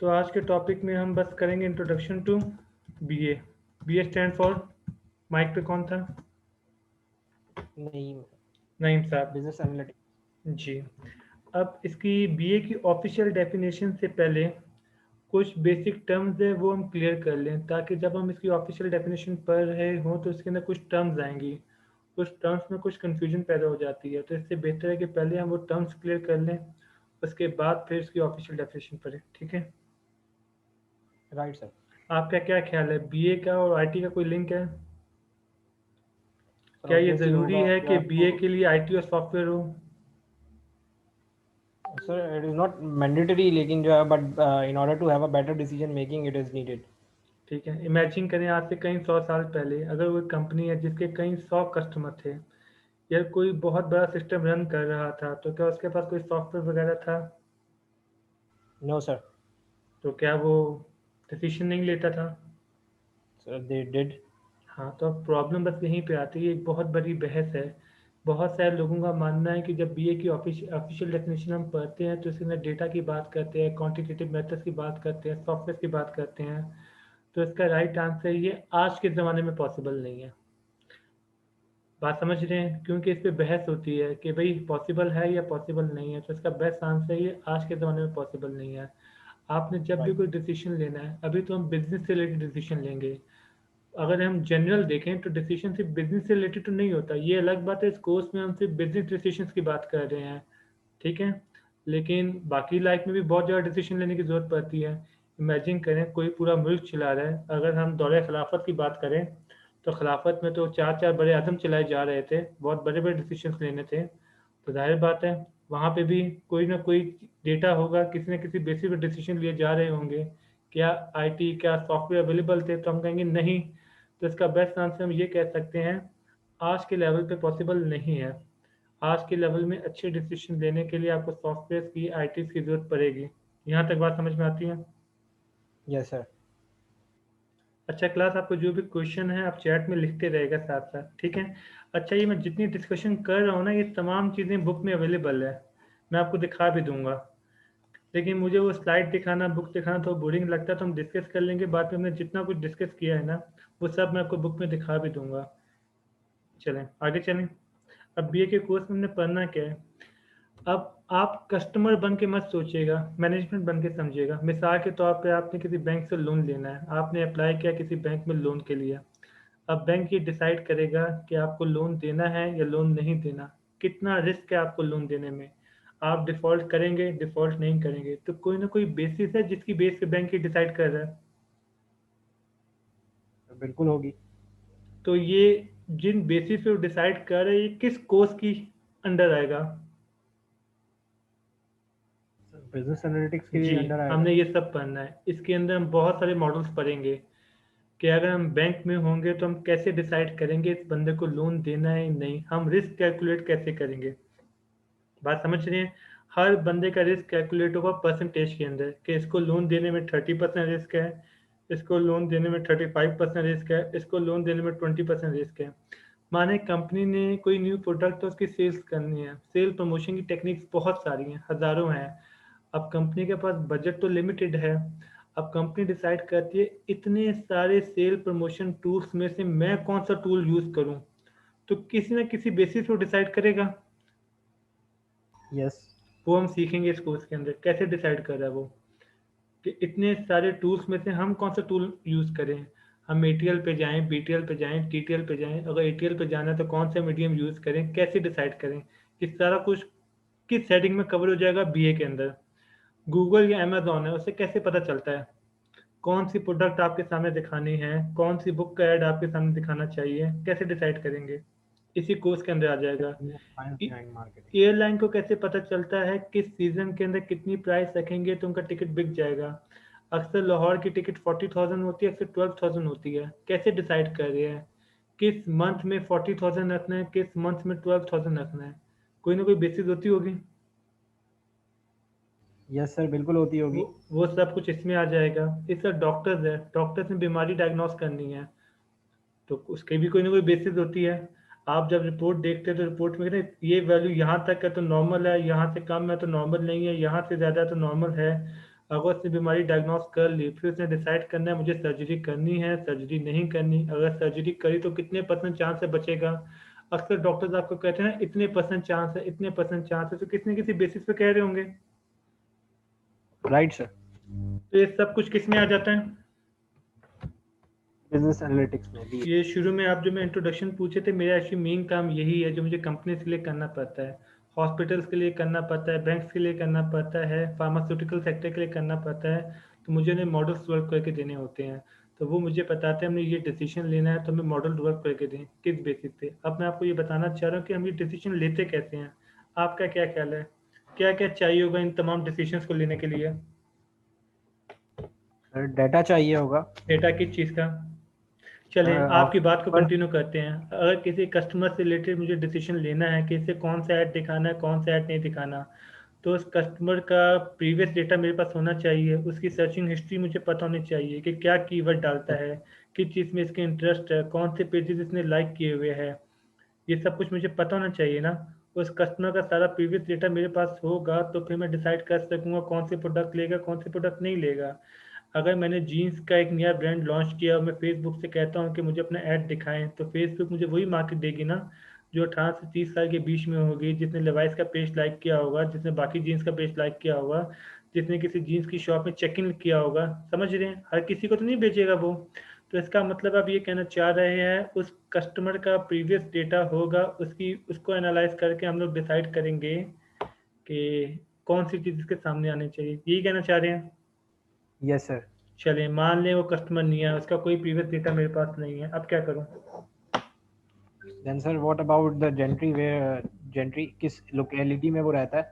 तो आज के टॉपिक में हम बस करेंगे introduction to BA. BA stand for, mic पे कौन था? नहीं, नईम साहब बिजनेस एनालिटिक्स। जी। अब इसकी बीए की ऑफिशियल डेफिनेशन से पहले कुछ बेसिक टर्म्स है वो हम क्लियर कर लें, ताकि जब हम इसकी ऑफिशियल डेफिनेशन पढ़ रहे हों तो इसके अंदर कुछ टर्म्स आएंगी, कुछ टर्म्स में कुछ कंफ्यूजन पैदा हो जाती है। तो इससे बेहतर है कि पहले हम वो टर्म्स क्लियर कर लें, उसके बाद फिर इसकी ऑफिशियल डेफिनेशन पढ़ें, ठीक है? Right sir. आपका क्या ख्याल है, बीए का और आईटी का कोई लिंक है? सर क्या ये ऑब्वियसली ज़रूरी होगा है कि कि बीए आपको। के लिए आईटी और सॉफ्टवेयर हो? Sir it is not mandatory, लेकिन जो है but in order to have a better decision making it is needed. ठीक है, इमेजिन करें आज से कई 100 साल पहले अगर कोई कंपनी है जिसके कई 100 कस्टमर थे, या कोई बहुत बड़ा सिस्टम रन कर रहा था, तो क्या उसके पास कोई सॉफ्टवेयर वगैरह था? No sir. तो क्या वो डिसीजन नहीं लेता था? Sir they did. हाँ, तो अब प्रॉब्लम बस यहीं पे आती है, एक बहुत बड़ी बहस है। बहुत सारे लोगों का मानना है कि जब बीए की ऑफिशियल डेफिनेशन हम पढ़ते हैं तो इसके अंदर डेटा की बात करते हैं, क्वांटिटेटिव मेथड्स की बात करते हैं, सॉफ्टवेयर की बात करते हैं, तो इसका राइट आंसर ये आज के ज़माने में पॉसिबल नहीं है। बात समझ रहे हैं? क्योंकि इस पे बहस होती है कि भाई पॉसिबल है या पॉसिबल नहीं है, तो इसका बेस्ट आंसर ये आज के ज़माने में पॉसिबल नहीं है। आपने जब भी राइट। कोई डिसीजन लेना है, अभी तो हम बिजनेस से रिलेटेड डिसीजन लेंगे, अगर हम जनरल देखें तो डिसीजन सिर्फ बिजनेस से रिलेटेड तो नहीं होता, ये अलग बात है, इस कोर्स में हम सिर्फ बिजनेस डिसीजंस की बात कर रहे हैं, ठीक है? लेकिन बाकी लाइफ में भी बहुत ज़्यादा डिसीजन लेने की ज़रूरत पड़ती है। इमेजिन करें कोई पूरा मुल्क चला रहा है, अगर हम दौरे खिलाफत की बात करें तो खिलाफत में तो चार चार बड़े आजम चलाए जा रहे थे, बहुत बड़े बड़े डिसीजन लेने थे, तो जाहिर बात है वहाँ पे भी कोई ना कोई डेटा होगा, किसी न किसी बेसिस पे डिसीजन लिए जा रहे होंगे। क्या आईटी, क्या सॉफ्टवेयर अवेलेबल थे? तो हम कहेंगे नहीं। तो इसका बेस्ट आंसर हम ये कह सकते हैं, आज के लेवल पे पॉसिबल नहीं है। आज के लेवल में अच्छे डिसीजन लेने के लिए आपको सॉफ्टवेयर की, आईटी की ज़रूरत पड़ेगी। यहाँ तक बात समझ में आती है? Yes sir. अच्छा क्लास, आपको जो भी क्वेश्चन है आप चैट में लिखते रहेगा साथ साथ, ठीक है? अच्छा, ये मैं जितनी डिस्कशन कर रहा हूँ ना, ये तमाम चीज़ें बुक में अवेलेबल है, मैं आपको दिखा भी दूंगा। लेकिन मुझे वो स्लाइड दिखाना, बुक दिखाना थोड़ा बोरिंग लगता है, तो हम डिस्कस कर लेंगे बाद में। हमने जितना कुछ डिस्कस किया है ना, वो सब मैं आपको बुक में दिखा भी दूंगा। चलें आगे चलें। अब बीए के कोर्स में हमने पढ़ना क्या है? अब आप कस्टमर बन के मत सोचिएगा, मैनेजमेंट बन के समझिएगा। मिसाल के तौर पे आपने किसी बैंक से लोन लेना है, आपने अप्लाई किया किसी बैंक में लोन के लिए। अब बैंक ये डिसाइड करेगा कि आपको लोन देना है या लोन नहीं देना, कितना रिस्क है आपको लोन देने में, आप डिफ़ॉल्ट करेंगे, डिफ़ॉल्ट नहीं करेंगे, तो कोई ना कोई बेसिस है जिसकी बेस पे बैंक ये डिसाइड कर रहा है। बिल्कुल होगी। तो ये जिन बेसिस पे वो डिसाइड कर रहे हैं, ये किस कोर्स की अंडर आएगा? बिजनेस एनालिटिक्स के जी, अंडर आएगा। हमने ये सब पढ़ना है। इसके अंदर हम बहुत सारे मॉडल्स पढ़ेंगे कि अगर हम बैंक में होंगे तो हम कैसे डिसाइड करेंगे इस बंदे को लोन देना है नहीं, हम रिस्क कैलकुलेट कैसे करेंगे। बात समझ रहे हैं? हर बंदे का रिस्क कैलकुलेट होगा परसेंटेज के अंदर, कि इसको लोन देने में 30% रिस्क है, इसको लोन देने में 35% रिस्क है, इसको लोन देने में 20% रिस्क है। माने कंपनी ने कोई न्यू प्रोडक्ट तो उसकी सेल्स करनी है, सेल प्रमोशन की टेक्निक्स बहुत सारी हैं, हज़ारों हैं। अब कंपनी के पास बजट तो लिमिटेड है। अब कंपनी डिसाइड करती है इतने सारे सेल प्रमोशन टूल्स में से मैं कौन सा टूल यूज़ करूं, तो किसी ना किसी बेसिस पे डिसाइड करेगा। यस। वो हम सीखेंगे इस कोर्स के अंदर, कैसे डिसाइड कर रहा है वो, कि इतने सारे टूल्स में से हम कौन सा टूल यूज़ करें। हम एटीएल पे जाएं, बीटीएल पे जाएं, टीटीएल पे जाएं, अगर एटीएल पे जाना है तो कौन सा मीडियम यूज़ करें, कैसे डिसाइड करें। कि सारा कुछ किस सेटिंग में कवर हो जाएगा बीए के अंदर। गूगल या अमेजोन है, उससे कैसे पता चलता है कौन सी प्रोडक्ट आपके सामने दिखानी है, कौन सी बुक का ऐड आपके सामने दिखाना चाहिए, कैसे डिसाइड करेंगे, इसी कोर्स के अंदर आ जाएगा। Science behind marketing. एयरलाइन को कैसे पता चलता है किस सीजन के अंदर कितनी प्राइस रखेंगे तो उनका टिकट बिक जाएगा। अक्सर लाहौर की टिकट 40,000 होती है, अक्सर 12,000 होती है, कैसे डिसाइड कर रहे हैं किस मंथ में 40,000 रखना है, किस मंथ में 12,000 रखना है। कोई ना कोई बेसिस होती होगी। यस सर, बिल्कुल होती वो होगी। वो सब कुछ इसमें आ जाएगा। इस तरह डॉक्टर्स है, डॉक्टर्स ने बीमारी डायग्नोस करनी है, तो उसकी भी कोई ना कोई बेसिस होती है। आप जब रिपोर्ट देखते हैं तो रिपोर्ट में कहते हैं ये वैल्यू यहाँ तक है तो नॉर्मल है, यहाँ से कम है तो नॉर्मल नहीं है, यहाँ से ज़्यादा है तो नॉर्मल है। अगर उसने बीमारी डायग्नोस कर ली, फिर उसने डिसाइड करना है मुझे सर्जरी करनी है, सर्जरी नहीं करनी। अगर सर्जरी करी तो कितने परसेंट चांस है बचेगा। अक्सर डॉक्टर्स आपको कहते हैं ना इतने परसेंट चांस है, इतने परसेंट चांस है, तो किसी न किसी बेसिस पे कह रहे होंगे। Right sir. तो ये सब कुछ किस में आ जाता है? बिजनेस एनालिटिक्स में भी। ये शुरू में आप जो मैं इंट्रोडक्शन पूछे थे, मेरा एक्चुअली मेन काम यही है जो मुझे कंपनीज के लिए करना पड़ता है, हॉस्पिटल्स के लिए करना पड़ता है, बैंक्स के लिए करना पड़ता है, फार्मास्यूटिकल सेक्टर के लिए करना पड़ता है। तो मुझे उन्हें मॉडल्स डेवलप करके देने होते हैं। तो वो मुझे बताते हैं हमने ये डिसीजन लेना है तो हमें मॉडल डेवलप करके दें किस बेसिस पे। अब मैं आपको ये बताना चाह रहा हूँ कि हम ये डिसीजन लेते कैसे हैं। आपका क्या ख्याल है, क्या क्या चाहिए होगा इन तमाम डिसीजंस को लेने के लिए? सर डाटा चाहिए होगा। डेटा किस चीज़ का? चलिए आप आपकी बात को पर कंटिन्यू करते हैं। अगर किसी कस्टमर से रिलेटेड मुझे डिसीजन लेना है कि इसे कौन सा ऐड दिखाना है, कौन सा ऐड नहीं दिखाना, तो उस कस्टमर का प्रीवियस डेटा मेरे पास होना चाहिए, उसकी सर्चिंग हिस्ट्री मुझे पता होनी चाहिए कि क्या कीवर्ड डालता है, किस चीज़ में इसके इंटरेस्ट है, कौन से पेजेस इसने लाइक किए हुए हैं, ये सब कुछ मुझे पता होना चाहिए ना। उस कस्टमर का सारा प्रीवियस डेटा मेरे पास होगा तो फिर मैं डिसाइड कर सकूंगा कौन से प्रोडक्ट लेगा, कौन से प्रोडक्ट नहीं लेगा। अगर मैंने जीन्स का एक नया ब्रांड लॉन्च किया और मैं फेसबुक से कहता हूँ कि मुझे अपना ऐड दिखाएं, तो फेसबुक मुझे वही मार्केट देगी ना जो 18 से 30 साल के बीच में होगी, जिसने लेवाइस का पेज लाइक किया होगा, जिसने बाकी जीन्स का पेज लाइक किया होगा, जिसने किसी जीन्स की शॉप में चेक इन किया होगा। समझ रहे हैं, हर किसी को तो नहीं बेचेगा वो। तो इसका मतलब आप ये कहना चाह रहे हैं उस कस्टमर का प्रीवियस डेटा होगा, उसकी उसको एनालाइज करके हम लोग डिसाइड करेंगे कि कौन सी चीज़ इसके सामने आनी चाहिए, यही कहना चाह रहे हैं? Yes sir. चलिए मान लें वो कस्टमर नहीं है, उसका कोई प्रीवियस डेटा मेरे पास नहीं है, अब क्या करूं? Then sir what about the gentry, वे जेंट्री किस लोकेलिटी में वो रहता है,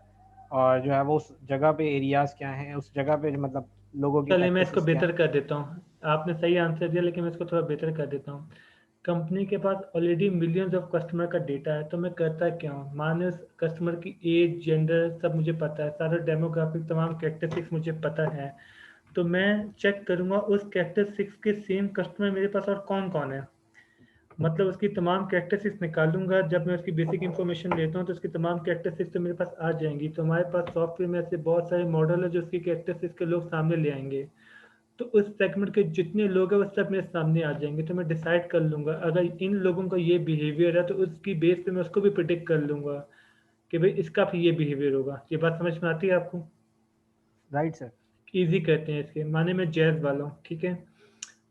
और जो है वो उस जगह पे एरियाज क्या हैं, उस जगह पे मतलब लोगों की चलिए मैं इसको प्रैक्टिसेस क्या बेहतर हैं। कर देता हूँ। आपने सही आंसर दिया लेकिन मैं इसको थोड़ा बेहतर कर देता हूँ। कंपनी के पास ऑलरेडी मिलियंस ऑफ कस्टमर का डेटा है, तो मैं करता क्या हूँ, माने उस कस्टमर की एज, जेंडर सब मुझे पता है, सारा डेमोग्राफिक तमाम कैरेक्टरिस्टिक्स मुझे पता है। तो मैं चेक करूंगा उस कैरेक्टरिस्टिक्स के सेम कस्टमर मेरे पास और कौन कौन है। मतलब उसकी तमाम कैरेक्टरिस्टिक्स निकालूंगा। जब मैं उसकी बेसिक इन्फॉर्मेशन लेता हूँ तो उसकी तमाम कैरेक्टरिस्टिक्स तो मेरे पास आ जाएंगी। तो हमारे पास सॉफ्टवेयर में ऐसे बहुत सारे मॉडल है जो उसकी कैरेक्टरिस्टिक्स के लोग सामने ले आएंगे। तो उस सेगमेंट के जितने लोग हैं वो सब मेरे सामने आ जाएंगे। तो मैं डिसाइड कर लूंगा अगर इन लोगों का ये बिहेवियर है तो उसकी बेस पे मैं उसको भी प्रिडिक्ट कर लूंगा कि भाई इसका भी ये बिहेवियर होगा। ये बात समझ में आती है आपको? Right sir. ईजी कहते हैं इसके माने मैं जैज़ वाला हूँ, ठीक है।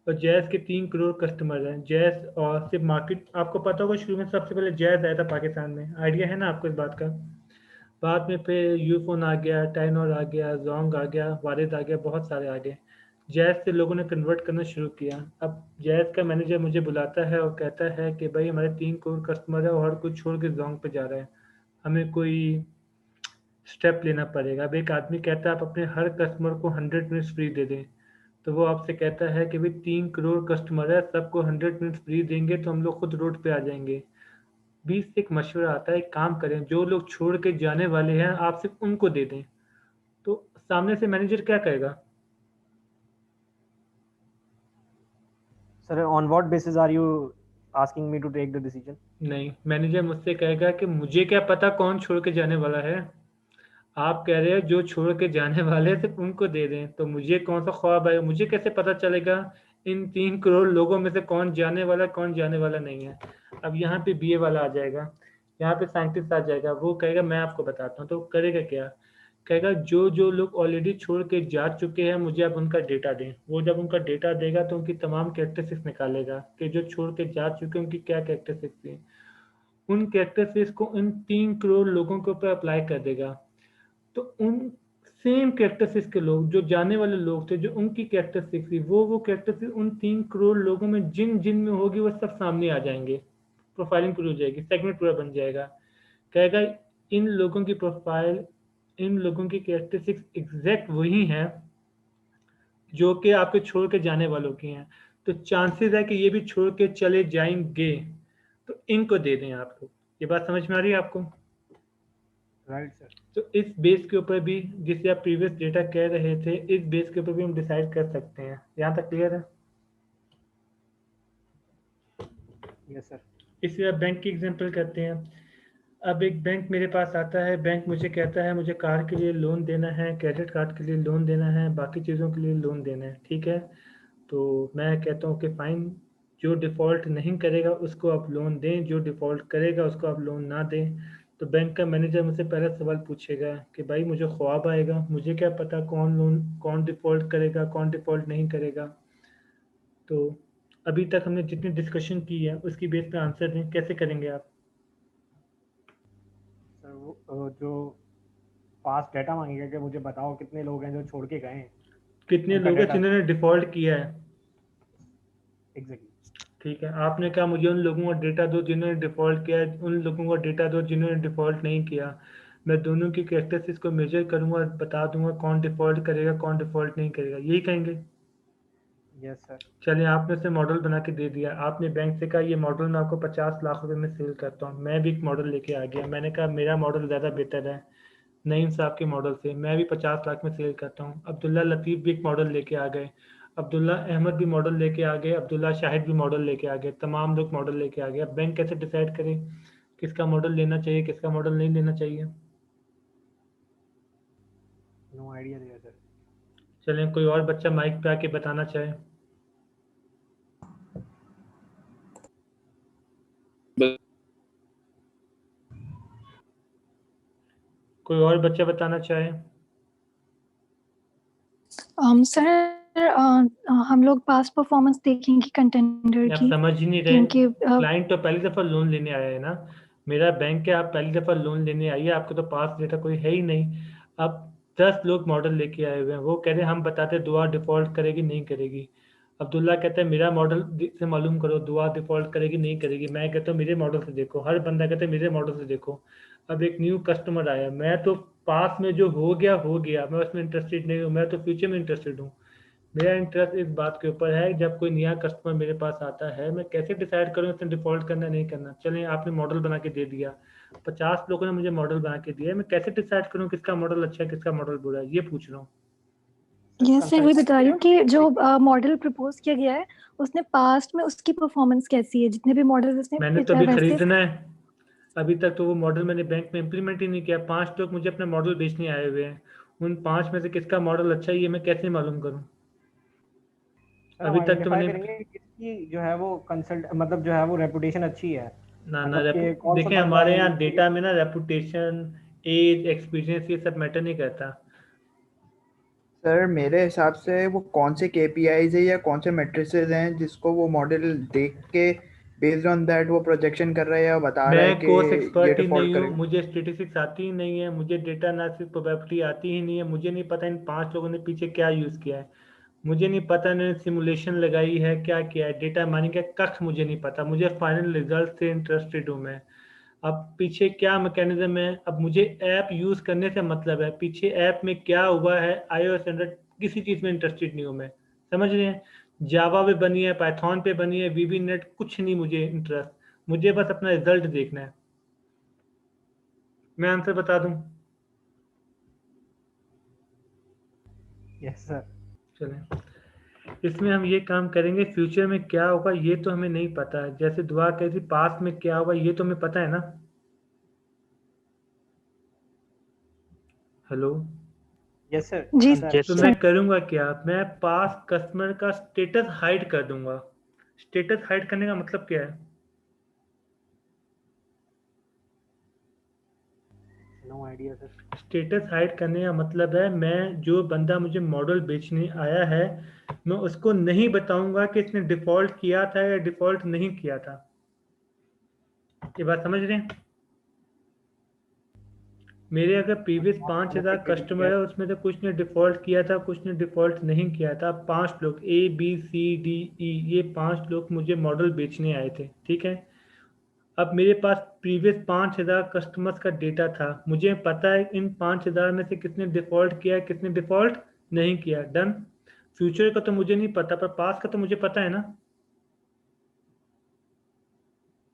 और जैज़ के 3 करोड़ कस्टमर हैं। जैज़ और सिर्फ मार्केट आपको पता होगा शुरू में सबसे पहले जैज़ आया था पाकिस्तान में, आइडिया है ना आपको इस बात का? बाद में फिर यूफोन आ गया, टाइनोर आ गया, जोंग आ गया, वारिद आ गया, बहुत सारे आ गए। जैज़ से लोगों ने कन्वर्ट करना शुरू किया। अब जैज़ का मैनेजर मुझे बुलाता है और कहता है कि भाई हमारे 3 करोड़ कस्टमर है और हर कुछ छोड़ के जोंग पे जा रहे हैं, हमें कोई स्टेप लेना पड़ेगा। अब एक आदमी कहता है आप अपने हर कस्टमर को 100 मिनट्स फ्री दे दें। तो वो आपसे कहता है कि भाई 3 करोड़ कस्टमर है, सबको 100 मिनट्स फ्री देंगे तो हम लोग खुद रोड पे आ जाएंगे। बीच से एक मशवरा आता है, एक काम करें जो लोग छोड़ के जाने वाले हैं आप सिर्फ उनको दे दें। तो सामने से मैनेजर क्या कहेगा? Sir on what basis are you asking me to take the decision. नहीं, मैनेजर मुझसे कहेगा कि मुझे क्या पता कौन छोड़ के जाने वाला है। आप कह रहे हो जो छोड़ के जाने वाले हैं सिर्फ उनको दे दें, तो मुझे कौन सा ख्वाब है, मुझे कैसे पता चलेगा इन 3 करोड़ लोगों में से कौन जाने वाला कौन जाने वाला नहीं है? अब यहाँ पे बीए वाला आ जाएगा, यहाँ पे साइंटिस्ट आ जाएगा, वो कहेगा मैं आपको बताता हूँ। तो करेगा क्या? कहेगा जो जो लोग ऑलरेडी छोड़ के जा चुके हैं मुझे अब उनका डेटा दें। वो जब उनका डेटा देगा तो उनकी तमाम कैरेक्टरिस्टिक्स निकालेगा कि जो छोड़ के जा चुके हैं उनकी क्या कैरेक्टरिस्टिक्स थी। उन कैरेक्टरिस्टिक्स को इन 3 करोड़ लोगों के ऊपर अप्लाई कर देगा। तो उन सेम कैरेक्टरिस्टिक्स के लोग जो जाने वाले लोग थे, जो उनकी कैरेक्टरिस्टिक्स थी, वो कैरेक्टरिस्टिक्स उन 3 करोड़ लोगों में जिन जिन में होगी वो सब सामने आ जाएंगे। प्रोफाइलिंग पूरी हो जाएगी, सेगमेंट पूरा बन जाएगा। कहेगा इन लोगों की प्रोफाइल, इन लोगों की कैरेक्टरिस्टिक्स एग्जैक्ट वही हैं जो कि आपके छोड़ के जाने वालों की हैं। तो चांसेस है कि ये भी छोड़ के चले जाएंगे, तो इनको दे दें आपको। ये बात समझ में आ रही है आपको? Right sir. तो इस बेस के ऊपर भी, जिसे आप प्रीवियस डेटा कह रहे थे, इस बेस के ऊपर भी हम डिसाइड कर सकते हैं। यहाँ तक क्लियर है? Yes sir. इसलिए आप बैंक की एग्जांपल करते हैं। अब एक बैंक मेरे पास आता है, बैंक मुझे कहता है मुझे कार के लिए लोन देना है, क्रेडिट कार्ड के लिए लोन देना है, बाकी चीज़ों के लिए लोन देना है, ठीक है। तो मैं कहता हूँ कि फ़ाइन, जो डिफ़ॉल्ट नहीं करेगा उसको आप लोन दें, जो डिफ़ॉल्ट करेगा उसको आप लोन ना दें। तो बैंक का मैनेजर मुझसे पहला सवाल पूछेगा कि भाई मुझे ख्वाब आएगा, मुझे क्या पता कौन डिफ़ॉल्ट करेगा, कौन डिफ़ॉल्ट नहीं करेगा। तो अभी तक हमने जितनी डिस्कशन की है उसकी बेस पे आंसर दें, कैसे करेंगे आप? सर वो जो पास डाटा मांगेगा कि मुझे बताओ कितने लोग हैं जो छोड़ के गए हैं, कितने उनका लोग हैं डाटा। जिन्होंने डिफ़ॉल्ट किया है? एग्जैक्टली। ठीक है, आपने कहा मुझे उन लोगों का डेटा दो जिन्होंने डिफ़ॉल्ट किया है, उन लोगों का डेटा दो जिन्होंने डिफ़ॉल्ट नहीं किया। मैं दोनों की कैरेक्टरिस्टिक्स को मेजर करूंगा और बता दूंगा कौन डिफ़ॉल्ट करेगा, कौन डिफ़ॉल्ट नहीं करेगा, यही कहेंगे? Yes sir. चलिए, आपने उसे मॉडल बना के दे दिया, आपने बैंक से कहा ये मॉडल मैं आपको 50 लाख रुपए में सेल करता हूँ। मैं भी एक मॉडल लेके आ गया, मैंने कहा मेरा मॉडल ज़्यादा बेहतर है नईम साहब के मॉडल से, मैं भी 50 लाख में सेल करता हूँ। अब्दुल्ला लतीफ़ भी एक मॉडल लेके आ गए, अब्दुल्ला अहमद भी मॉडल लेके आ गए, अब्दुल्ला शाहिद भी मॉडल लेके आ गए, तमाम लोग मॉडल लेके आ गए। अब बैंक कैसे डिसाइड करे किसका मॉडल लेना चाहिए, किसका मॉडल नहीं लेना चाहिए? नो आइडिया दिया सर। चलें, कोई और बच्चा माइक पे आके बताना चाहे? कोई और बच्चा बताना चाहे? सर हम लोग पास परफॉर्मेंस देखेंगे कंटेंडर आप की, समझ ही नहीं कि रहे। उनके क्लाइंट तो पहली दफ़ा लोन लेने आया है ना, मेरा बैंक है, आप पहली दफ़ा लोन लेने आइए, आपको तो पास डेटा कोई है ही नहीं। अब 10 लोग मॉडल लेके आए हुए हैं, वो कह रहे हैं हम बताते दुआ डिफ़ॉल्ट करेगी नहीं करेगी। अब्दुल्ला कहता है मेरा मॉडल से मालूम करो दुआ डिफ़ॉल्ट करेगी नहीं करेगी, मैं कहता हूँ मेरे मॉडल से देखो, हर बंदा कहता है मेरे मॉडल से देखो। अब एक न्यू कस्टमर आया, मैं तो पास में जो हो गया, मैं उसमें इंटरेस्टेड नहीं हूँ, मैं तो फ्यूचर में इंटरेस्टेड हूँ। मेरा इंटरेस्ट इस बात के ऊपर है, जब कोई नया कस्टमर मेरे पास आता है मैं कैसे डिसाइड करूँ इसने डिफ़ॉल्ट करना है नहीं करना। चलें, आपने मॉडल बना के दे दिया, 50 लोगों ने मुझे मॉडल बना के दिया है, मैं कैसे डिसाइड करूँ किसका मॉडल अच्छा है किसका मॉडल बुरा है, ये पूछ रहा हूँ। यस सर, वही बता रही हूँ कि जो मॉडल प्रपोज किया गया है उसने पास्ट में उसकी परफॉर्मेंस कैसी है, जितने भी मॉडल उसने मैंने तो अभी वैसे। खरीदना है, अभी तक तो वो मॉडल मैंने बैंक में इम्प्लीमेंट ही नहीं किया। 5 लोग मुझे अपना मॉडल बेचने आए हुए हैं, उन 5 में से किसका मॉडल अच्छा है ये मैं कैसे मालूम करूँ? सर हम अभी तक तो आइडेंटिफाई मैंने करेंगे कि किसकी जो है वो कंसल्ट मतलब जो है वो रेपुटेशन अच्छी है, ना मतलब कि कौन सा देखें, बंदा हमारे है यहाँ जो। डेटा में ना रेपुटेशन, एज, एक्सपीरियंस ये सब मैटर नहीं करता। सर मेरे हिसाब से वो कौन से केपीआईज है या कौन से मैट्रिसेस हैं जिसको वो मॉडल देख के बेस्ड ऑन दैट वो प्रोजेक्शन कर रहा है या बता रहा है मैं कि कोर्स ये एक्सपर्ट ही डिफॉल्ट नहीं हूँ, करेगा। मुझे स्टेटिस्टिक्स आती ही नहीं है, मुझे डेटा एनालिसिस प्रोबेबिलिटी आती ही नहीं है, मुझे नहीं पता इन 5 लोगों ने पीछे क्या यूज़ किया है, मुझे नहीं पता इन्होंने सिमुलेशन लगाई है क्या किया है, डेटा माइनिंग का कख मुझे नहीं पता, मुझे फाइनल रिजल्ट से इंटरेस्टेड हूँ मैं। अब पीछे क्या मैकेनिज्म है, अब मुझे ऐप यूज़ करने से मतलब है, पीछे ऐप में क्या हुआ है iOS एंड्रॉइड किसी चीज़ में इंटरेस्टेड नहीं हूँ मैं। समझ रहे हैं? जावा पे बनी है, पाइथन पे बनी है, वीबी नेट, कुछ नहीं मुझे इंटरेस्ट, मुझे बस अपना रिजल्ट देखना है। मैं आंसर बता दूं? Yes sir. चलें, इसमें हम ये काम करेंगे, फ्यूचर में क्या होगा ये तो हमें नहीं पता है, जैसे दुआ कही थी पास्ट में क्या होगा ये तो हमें पता है ना। हेलो? Yes sir. जी सर तो मैं करूंगा क्या, मैं पास्ट कस्टमर का स्टेटस हाइड कर दूंगा। स्टेटस हाइड करने का मतलब क्या है? No idea sir. Status hide करने का मतलब है मैं जो बंदा मुझे मॉडल बेचने आया है मैं उसको नहीं बताऊंगा कि इसने डिफॉल्ट किया था या डिफॉल्ट नहीं किया था। ये बात समझ रहे हैं? मेरे अगर प्रीवियस 5,000 कस्टमर है उसमें से कुछ ने डिफॉल्ट किया था कुछ ने डिफॉल्ट नहीं किया था, 5 लोग ABCDE, ये 5 लोग मुझे मॉडल बेचने आए थे, ठीक है। अब मेरे पास प्रीवियस 5,000 कस्टमर्स का डेटा था, मुझे पता है इन 5,000 में से किसने डिफॉल्ट किया है किसने डिफॉल्ट नहीं किया, डन। फ्यूचर का तो मुझे नहीं पता पर पास का तो मुझे पता है ना।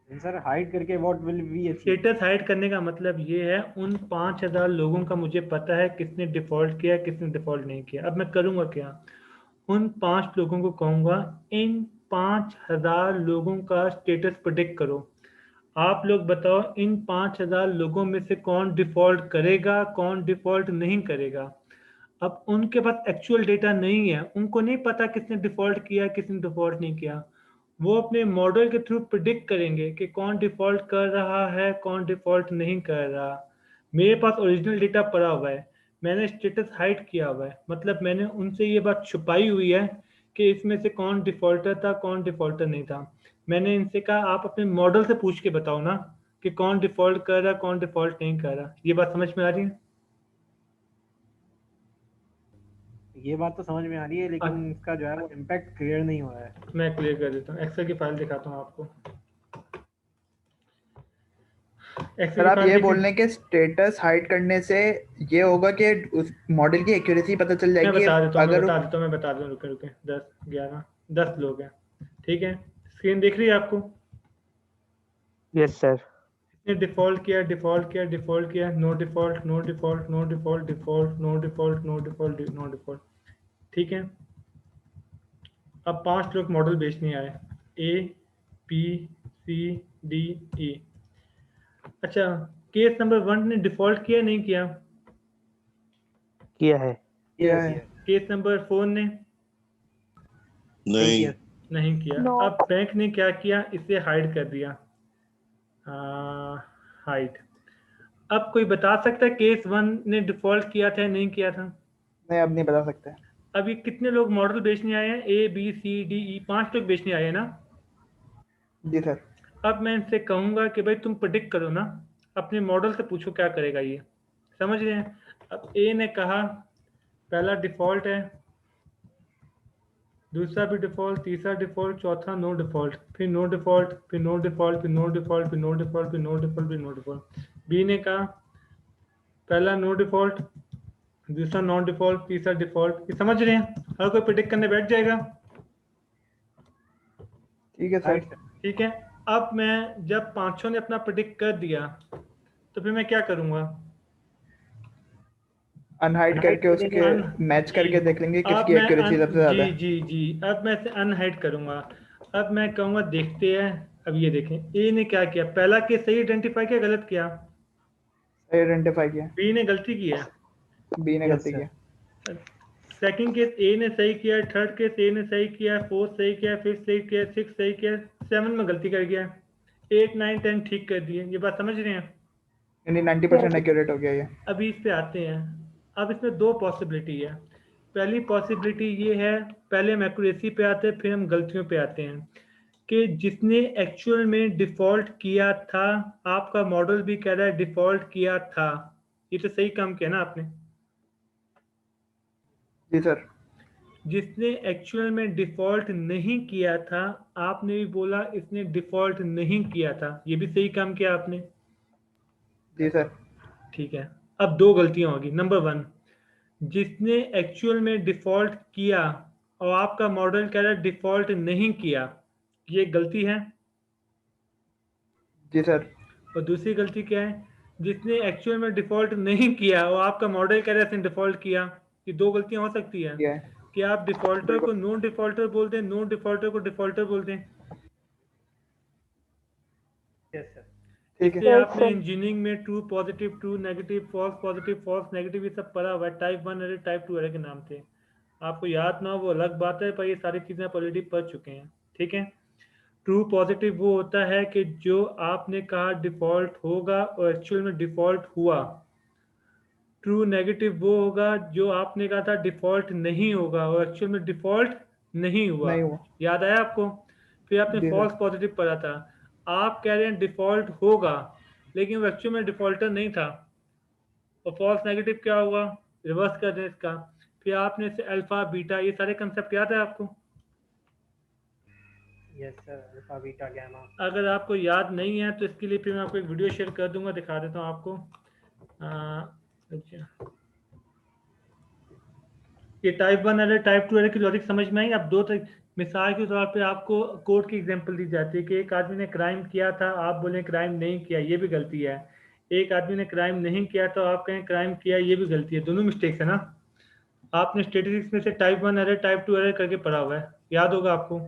सर हाइड करके what will we achieve. Status hide करने का मतलब ये है उन 5,000 लोगों का मुझे पता है किसने डिफॉल्ट किया किसने डिफॉल्ट नहीं किया। अब मैं करूँगा क्या, उन 5 लोगों को कहूँगा इन 5,000 लोगों का स्टेटस प्रेडिक्ट करो। आप लोग बताओ इन 5000 लोगों में से कौन डिफॉल्ट करेगा, कौन डिफॉल्ट नहीं करेगा। अब उनके पास एक्चुअल डेटा नहीं है, उनको नहीं पता किसने डिफॉल्ट किया किसने डिफॉल्ट नहीं किया। वो अपने मॉडल के थ्रू प्रिडिक्ट करेंगे कि कौन डिफॉल्ट कर रहा है कौन डिफॉल्ट नहीं कर रहा। मेरे पास ओरिजिनल डेटा पड़ा हुआ है, मैंने स्टेटस हाइड किया हुआ है, मतलब मैंने उनसे ये बात छुपाई हुई है कि इसमें से कौन डिफॉल्टर था कौन डिफॉल्टर नहीं था। मैंने इनसे कहा आप अपने मॉडल से पूछ के बताओ ना कि कौन डिफॉल्ट कर रहा कौन डिफॉल्ट नहीं कर रहा। ये बात समझ में आ रही है? ये बात तो समझ में आ रही है, लेकिन इसका जो है वो इम्पैक्ट क्लियर नहीं हो रहा है। मैं क्लियर कर देता हूँ, एक्सेल की फाइल दिखाता हूँ आपको। सर आप ये बोल रहे हैं कि स्टेटस हाइड करने से ये होगा कि उस मॉडल की एक्यूरेसी पता चल मैं जाएगी बता देता हूँ अगर मैं बता दूँ रुके रुके 10 11 10 लोग हैं, ठीक है। स्क्रीन दिख रही है आपको? Yes sir. इसने डिफॉल्ट किया no default no default no default default no default no default no default, ठीक है। अब 5 लोग मॉडल बेचने आए, A B C D E. अच्छा, केस नंबर 1 ने डिफॉल्ट किया नहीं किया? किया है। क्या है केस नंबर 4 ने नहीं। नहीं किया। No. अब बैंक ने क्या किया, इसे हाइड कर दिया, हाइड। अब कोई बता सकता है केस 1 ने डिफॉल्ट किया था या नहीं किया था? नहीं अब नहीं बता सकते। अब ये कितने लोग मॉडल बेचने आए हैं? A B C D E, 5 लोग बेचने आए हैं ना। जी सर। अब मैं इनसे कहूंगा कि भाई तुम प्रेडिक्ट करो ना, अपने मॉडल से पूछो क्या करेगा ये, समझ रहे हैं? अब ए ने कहा पहला डिफॉल्ट है, दूसरा भी डिफॉल्ट, तीसरा डिफॉल्ट, चौथा नो डिफॉल्ट, फिर नो डिफॉल्ट, फिर नो डिफॉल्ट, फिर नो डिफॉल्ट, फिर नो डिफॉल्ट, फिर नो डिफॉल्ट, फिर नो डिफॉल्ट। बी ने कहा पहला नो डिफॉल्ट, दूसरा नॉन डिफॉल्ट, तीसरा डिफॉल्ट। ये समझ रहे हैं? हर कोई प्रेडिक्ट करने बैठ जाएगा, ठीक है सर। ठीक है। अब मैं जब पांचों ने अपना प्रेडिक्ट कर दिया तो फिर मैं क्या करूंगा? अनहाइड करके उसके मैच करके देख लेंगे अब किसकी मैं एक्यूरेसी सबसे ज्यादा है। जी अब मैं इसे अनहाइड करूंगा। अब मैं कहूंगा देखते हैं। अब ये देखें ए ने क्या किया, पहला केस सही आइडेंटिफाई किया गलत किया? सही आइडेंटिफाई किया। बी ने गलती की है। बी ने गलती किया। सेकंड केस ए ने सही किया, थर्ड केस ए ने सही किया, फोर्थ सही किया, फिफ्थ सही किया, सिक्स सही किया, 7 में गलती कर गया, 8 9 10 ठीक कर दिए। ये बात समझ रहे हैं? यानी 90% एक्यूरेट हो गया ये। अभी इस पे आते हैं। अब इसमें 2 पॉसिबिलिटी है। पहली पॉसिबिलिटी ये है, पहले हम एक्यूरेसी पे आते हैं फिर हम गलतियों पे आते हैं, कि जिसने एक्चुअल में डिफॉल्ट किया था, आपका मॉडल भी कह रहा है डिफॉल्ट किया था, ये तो सही काम किया ना आपने। जी सर। जिसने एक्चुअल में डिफॉल्ट नहीं किया था, आपने भी बोला इसने डिफॉल्ट नहीं किया था, ये भी सही काम किया आपने। जी सर। ठीक है। अब 2 गलतियां होगी। नंबर 1, जिसने एक्चुअल में डिफॉल्ट किया और आपका मॉडल कह रहा है डिफॉल्ट नहीं किया, ये गलती है। जी सर। और दूसरी गलती क्या है, जिसने एक्चुअल में डिफॉल्ट नहीं किया और आपका मॉडल कह रहा है इसने डिफॉल्ट किया। ये 2 गलतियां हो सकती है किया है। कि आप डिफॉल्टर को नो डिफॉल्टर बोलते हैं, नो डिफॉल्टर को डिफॉल्टर बोलते हैं। Yes sir. ठीक इससे है। आपने इंजीनियरिंग में true positive, true negative, false positive, false negative, ये सब पढ़ा हुआ है। टाइप 1 एरर, टाइप 2 एरर के नाम थे। आपको याद ना हो वो अलग बात है, पर ये सारी चीजें आप ऑलरेडी पढ़ चुके हैं, ठीक है। ट्रू पॉजिटिव वो होता है कि जो आपने कहा डिफॉल्ट होगा और एक्चुअल में डिफॉल्ट हुआ। ट्रू नेगेटिव वो होगा जो आपने कहा था डिफॉल्ट नहीं होगा और एक्चुअल में डिफॉल्ट नहीं हुआ। नहीं हुआ। याद आया आपको? फिर आपने जी फॉल्स सर। पॉजिटिव पढ़ा था। आप कह रहे हैं डिफॉल्ट होगा लेकिन वो एक्चुअल में डिफॉल्टर नहीं था। और फॉल्स नेगेटिव क्या हुआ, रिवर्स कर दें इसका। फिर आपने से अल्फा बीटा, ये सारे कंसेप्ट याद है आपको? Yes sir, alpha beta gamma. अगर आपको याद नहीं है तो इसके लिए फिर मैं आपको एक वीडियो शेयर कर दूंगा, दिखा देता हूँ आपको। अच्छा, ये टाइप 1 एरर, टाइप 2 एरर की लॉजिक समझ में आई? अब 2 मिसाल के तौर पे आपको कोड की एग्जांपल दी जाती है कि एक आदमी ने क्राइम किया था, आप बोले क्राइम नहीं किया, ये भी गलती है। एक आदमी ने क्राइम नहीं किया तो आप कहें क्राइम किया, ये भी गलती है। दोनों मिस्टेक्स है ना। आपने स्टेटिस्टिक्स में से टाइप 1 एरर, टाइप 2 एरर करके पढ़ा हुआ है, याद होगा आपको।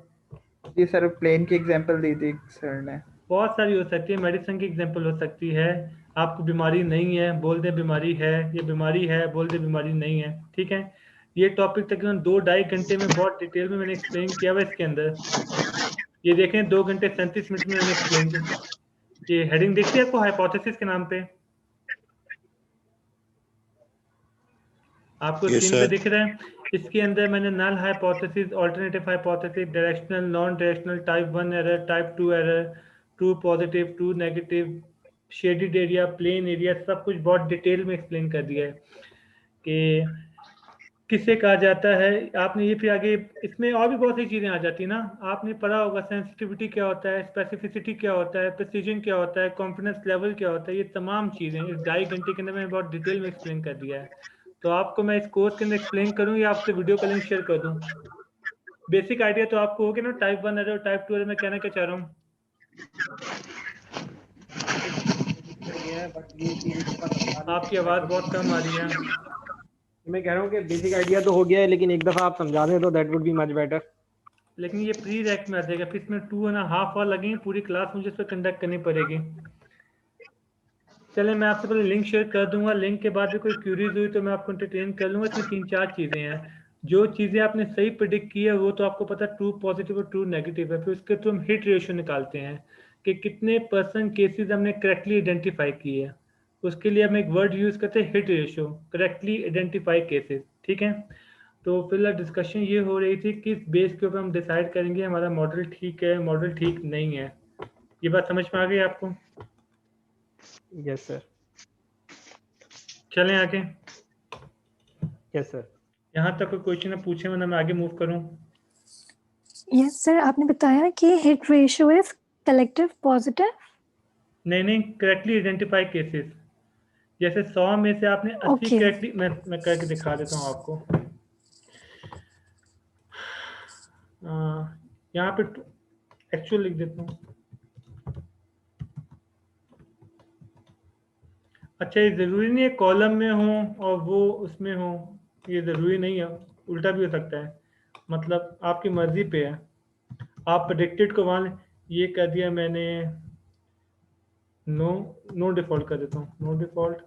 जी सर, प्लेन की एग्जांपल दी थी सर ने। बहुत सारी हो सकती है, मेडिसिन की एग्जांपल हो सकती है, आपको बीमारी नहीं है बोल दे बीमारी है, ये बीमारी है बोल दे बीमारी नहीं है, ठीक है। ये टॉपिक तकरीबन 2-2.5 घंटे में बहुत डिटेल में मैंने एक्सप्लेन किया हुआ है इसके अंदर। ये देखें 2 घंटे 37 मिनट में मैंने एक्सप्लेन किया। ये हेडिंग देखिए आपको हाइपोथेसिस के नाम पे, आपको Yes, स्क्रीन पे sir. दिख रहा है। इसके अंदर मैंने null hypothesis, alternative hypothesis, directional, non directional, type 1 error, type 2 error, true positive, true negative, shaded area, plain area, सब कुछ बहुत डिटेल में एक्सप्लेन कर दिया है कि किसे कहा जाता है। आपने ये फिर आगे इसमें और भी बहुत सी चीज़ें आ जाती है ना, आपने पढ़ा होगा सेंसिटिविटी क्या होता है, स्पेसिफिसिटी क्या होता है, प्रिसीजन क्या होता है, कॉन्फिडेंस लेवल क्या होता है, ये तमाम चीज़ें इस 2.5 घंटे के अंदर मैंने बहुत डिटेल में एक्सप्लेन कर दिया है। तो आपको मैं इस कोर्स के अंदर एक्सप्लेन करूँ या आपसे वीडियो का लिंक शेयर कर दूँ? बेसिक आइडिया तो आपको हो गया ना, टाइप 1 एरर और टाइप 2 एरर में कहना क्या चाह रहा हूँ। आपकी आवाज़ बहुत कम आ रही है। मैं कह रहा हूँ कि बेसिक आइडिया तो हो गया है, लेकिन एक दफ़ा आप समझा दें तो that would be much better. लेकिन ये प्री रैक में आ जाएगा, फिर इसमें 2.5 आवर लगेंगे, पूरी क्लास मुझे इस पर कंडक्ट करनी पड़ेगी। चलें मैं आपसे पहले लिंक शेयर कर दूंगा, लिंक के बाद भी कोई क्यूरीज हुई तो मैं आपको एंटरटेन कर लूँगा। इसमें 3-4 चीज़ें हैं, जो चीज़ें आपने सही प्रिडिक्ट की है वो तो आपको पता ट्रू पॉजिटिव और ट्रू नेगेटिव है, फिर उसके थ्रू हम हिट रेशियो निकालते हैं कि कितने % केसेस हमने करेक्टली आइडेंटिफाई किए हैं। उसके लिए हम एक वर्ड यूज़ करते हैं hit ratio, correctly identify cases, ठीक है। तो फिलहाल डिस्कशन ये हो रही थी किस बेस के ऊपर हम डिसाइड करेंगे हमारा मॉडल ठीक है मॉडल ठीक नहीं है। ये बात समझ में आ गई आपको? Yes sir. चलें आगे। Yes sir. यहाँ तक कोई क्वेश्चन है पूछे वरना मैं आगे मूव करूँ। यस सर, आपने बताया कि hit ratio is collective positive. नहीं करेक्टली आइडेंटिफाई केसेस, जैसे 100 में से आपने 80 Okay. करेक्टली, मैं करके दिखा देता हूँ आपको। यहाँ पे एक्चुअल लिख देता हूँ। अच्छा ये ज़रूरी नहीं है कॉलम में हो और वो उसमें हो, ये ज़रूरी नहीं है, उल्टा भी हो सकता है, मतलब आपकी मर्जी पे है। आप प्रेडिक्टेड को वहाँ ये कर दिया मैंने, नो डिफ़ॉल्ट कर देता हूँ, नो डिफ़ॉल्ट।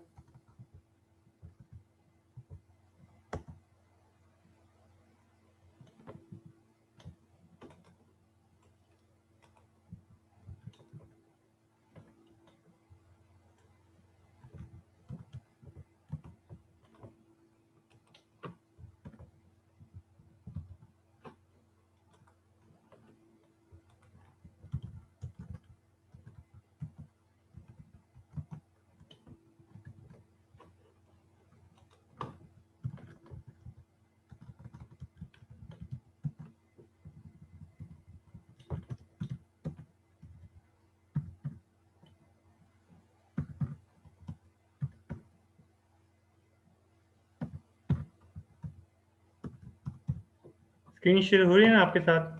स्क्रीन शेयर हो रही है ना आपके साथ?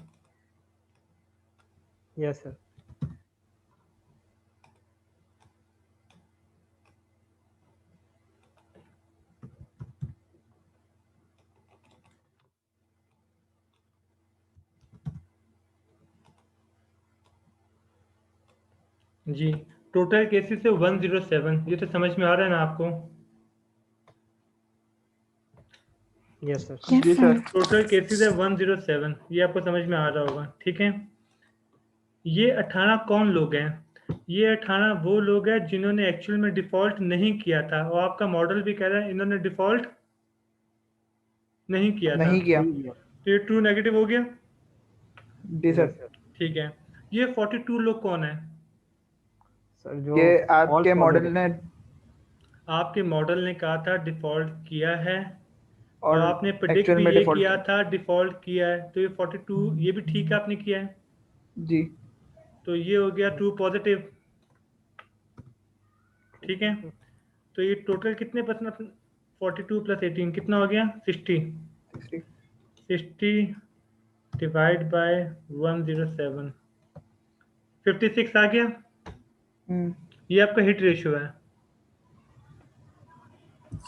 Yes sir. जी टोटल केसेस है 107, ये तो समझ में आ रहा है ना आपको? Yes sir. Yes, जी sir. सर। टोटल केसेस है 107, ये आपको समझ में आ रहा होगा, ठीक है। ये 18 कौन लोग हैं? ये 18 वो लोग हैं जिन्होंने एक्चुअल में डिफॉल्ट नहीं किया था, और आपका मॉडल भी कह रहा है इन्होंने डिफॉल्ट नहीं किया था, नहीं किया। तो ये ट्रू नेगेटिव हो गया, जी सर। ठीक है। ये 42 लोग कौन है? सर जो ये false आपके मॉडल positive। ने आपके मॉडल ने कहा था डिफॉल्ट किया है, और और आपने प्रेडिक्ट एक्चुअल भी में ये डिफॉल्ट किया था डिफॉल्ट किया है, तो ये 42 ये भी ठीक है आपने किया है, जी। तो ये हो गया ट्रू पॉजिटिव, ठीक है। तो ये टोटल कितने %? 42 + 18 कितना हो गया? 60 डिवाइड बाय 107, 56 आ गया। ये आपका हिट रेशियो है,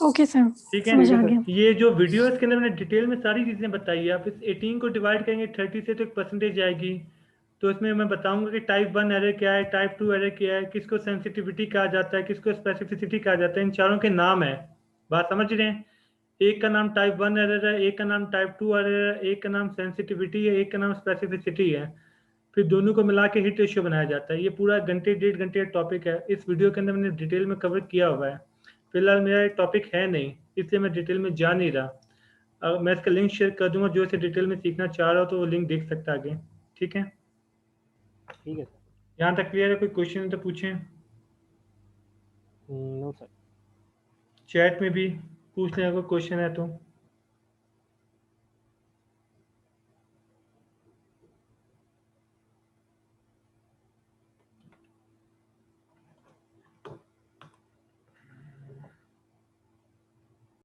Okay, sir. ठीक है। समझ आ गया। ये जो वीडियो इसके अंदर मैंने डिटेल में सारी चीज़ें बताई है, आप इस 18 को डिवाइड करेंगे 30 से तो एक % आएगी, तो इसमें मैं बताऊंगा कि टाइप 1 एरर क्या है, टाइप 2 एरर क्या है, किसको सेंसिटिविटी कहा जाता है, किसको स्पेसिफिसिटी कहा जाता है, इन चारों के नाम है। बात समझ रहे हैं? एक का नाम टाइप 1 एरर है, एक का नाम टाइप 2 एरर है, एक का नाम सेंसिटिविटी है, एक का नाम स्पेसिफिसिटी है। फिर दोनों को मिला के हिट रेशियो बनाया जाता है। ये पूरा घंटे 1.5 घंटे का टॉपिक है। इस वीडियो के अंदर मैंने डिटेल में कवर किया हुआ है। फिलहाल मेरा टॉपिक है नहीं, इसलिए मैं डिटेल में जा नहीं रहा। मैं इसका लिंक शेयर कर दूंगा, जो इसे डिटेल में सीखना चाह रहा हो तो वो लिंक देख सकता है आगे। ठीक है, ठीक है सर। यहाँ तक क्लियर है? कोई क्वेश्चन है तो पूछें। No sir. चैट में भी पूछ लें अगर क्वेश्चन है तो।